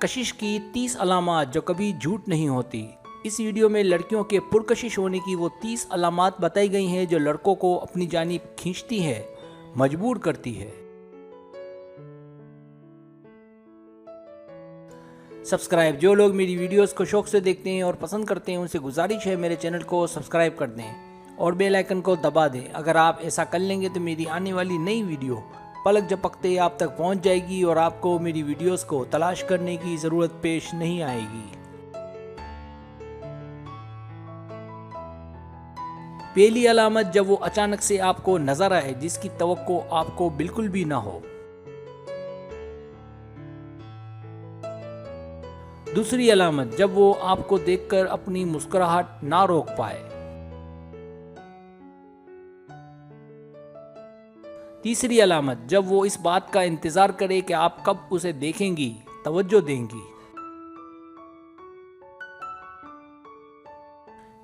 कशिश की 30 अलामात जो कभी झूठ नहीं होती। इस वीडियो में लड़कियों के पुरकशिश होने की वो 30 अलामात बताई गई हैं जो लड़कों को अपनी जानिब खींचती है, मजबूर करती है। सब्सक्राइब, जो लोग मेरी वीडियोस को शौक से देखते हैं और पसंद करते हैं उनसे गुजारिश है मेरे चैनल को सब्सक्राइब कर दें और बेल आइकन को दबा दें। अगर आप ऐसा कर लेंगे तो मेरी आने वाली नई वीडियो पलक झपकते आप तक पहुंच जाएगी और आपको मेरी वीडियोस को तलाश करने की ज़रूरत पेश नहीं आएगी। पहली अलामत, जब वो अचानक से आपको नजर आए जिसकी तवक्को आपको बिल्कुल भी ना हो। दूसरी अलामत, जब वो आपको देखकर अपनी मुस्कुराहट ना रोक पाए। तीसरी अलामत, जब वो इस बात का इंतजार करे कि आप कब उसे देखेंगी, तवज्जो देंगी।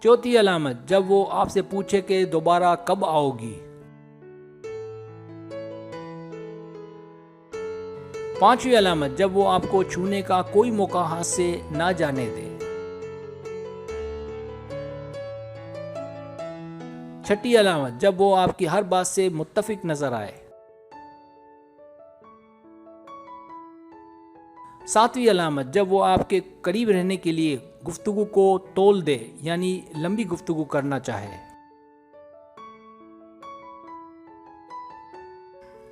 चौथी अलामत, जब वो आपसे पूछे कि दोबारा कब आओगी। पांचवी अलामत, जब वो आपको छूने का कोई मौका हाथ से ना जाने दे। छठी अलामत, जब वो आपकी हर बात से मुत्तफिक नजर आए। सातवीं अलामत, जब वो आपके करीब रहने के लिए गुफ्तगू को तोल दे, यानी लंबी गुफ्तगू करना चाहे।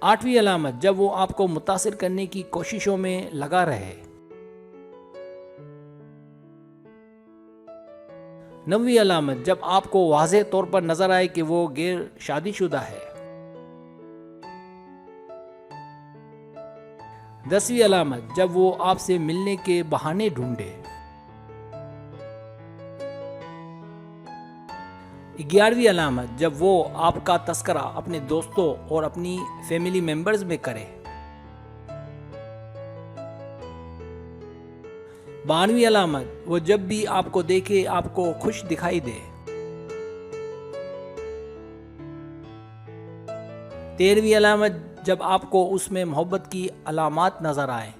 आठवीं अलामत, जब वो आपको मुतासिर करने की कोशिशों में लगा रहे। नवीं अलामत, जब आपको वाज़ेह तौर पर नजर आए कि वो गैर शादीशुदा है। 10वीं अलामत, जब वो आपसे मिलने के बहाने ढूंढे। 11वीं अलामत, जब वो आपका तस्करा अपने दोस्तों और अपनी फैमिली मेंबर्स में करे। 12वीं अलामत, वो जब भी आपको देखे आपको खुश दिखाई दे। 13वीं अलामत, जब आपको उसमें मोहब्बत की अलामात नजर आए।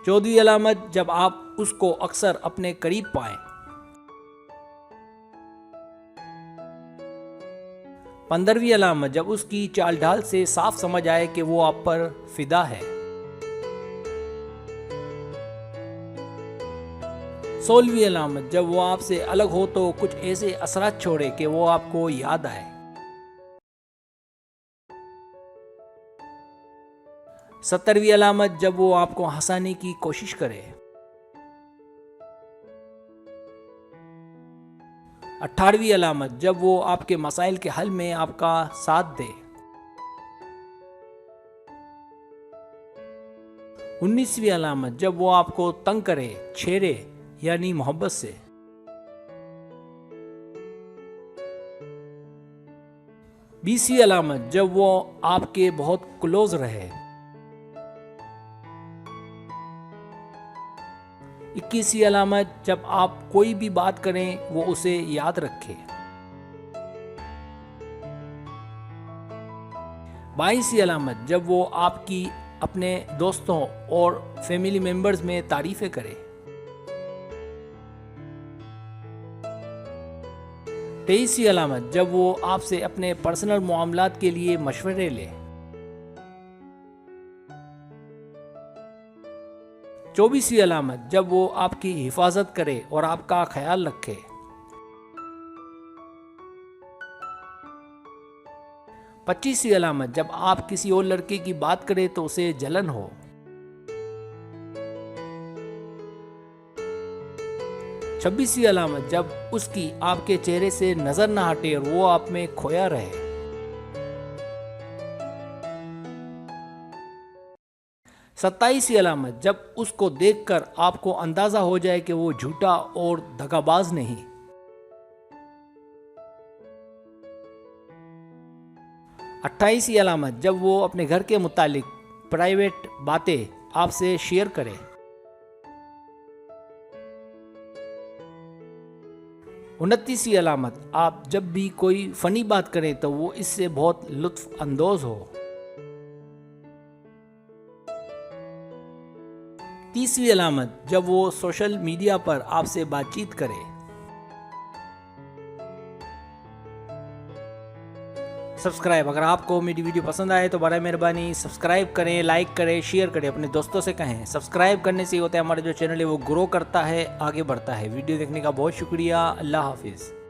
14वीं अलामत, जब आप उसको अक्सर अपने करीब पाएं। 15वीं अलामत, जब उसकी चाल ढाल से साफ समझ आए कि वो आप पर फिदा है। 16वीं अलामत, जब वो आपसे अलग हो तो कुछ ऐसे असरात छोड़े कि वो आपको याद आए। 17वीं अलामत, जब वो आपको हंसाने की कोशिश करे। 18वीं अलामत, जब वो आपके मसाइल के हल में आपका साथ दे। 19वीं अलामत, जब वो आपको तंग करे, छेड़े, यानी मोहब्बत से। 20वीं अलामत, जब वो आपके बहुत क्लोज रहे। 21वीं अलामत, जब आप कोई भी बात करें वो उसे याद रखे। 22वीं अलामत, जब वो आपकी अपने दोस्तों और फैमिली मेंबर्स में तारीफें करे। 23वीं अलामत, जब वो आपसे अपने पर्सनल मामलात के लिए मशवरे ले। 24वीं अलामत, जब वो आपकी हिफाजत करे और आपका ख्याल रखे। 25वीं अलामत, जब आप किसी और लड़के की बात करें तो उसे जलन हो। 26वीं अलामत, जब उसकी आपके चेहरे से नजर ना हटे और वो आप में खोया रहे। 27वीं अलामत, जब उसको देखकर आपको अंदाजा हो जाए कि वो झूठा और दगाबाज नहीं। 28वीं अलामत, जब वो अपने घर के मुतालिक प्राइवेट बातें आपसे शेयर करे। 29वीं अलामत, आप जब भी कोई फ़नी बात करें तो वो इससे बहुत लुत्फ़ अंदोज़ हो। तीसरी अलामत, जब वो सोशल मीडिया पर आपसे बातचीत करे। सब्सक्राइब, अगर आपको मेरी वीडियो पसंद आए तो बड़ा मेहरबानी सब्सक्राइब करें, लाइक करें, शेयर करें, अपने दोस्तों से कहें। सब्सक्राइब करने से होता है हमारा जो चैनल है वो ग्रो करता है, आगे बढ़ता है। वीडियो देखने का बहुत शुक्रिया। अल्लाह हाफिज़।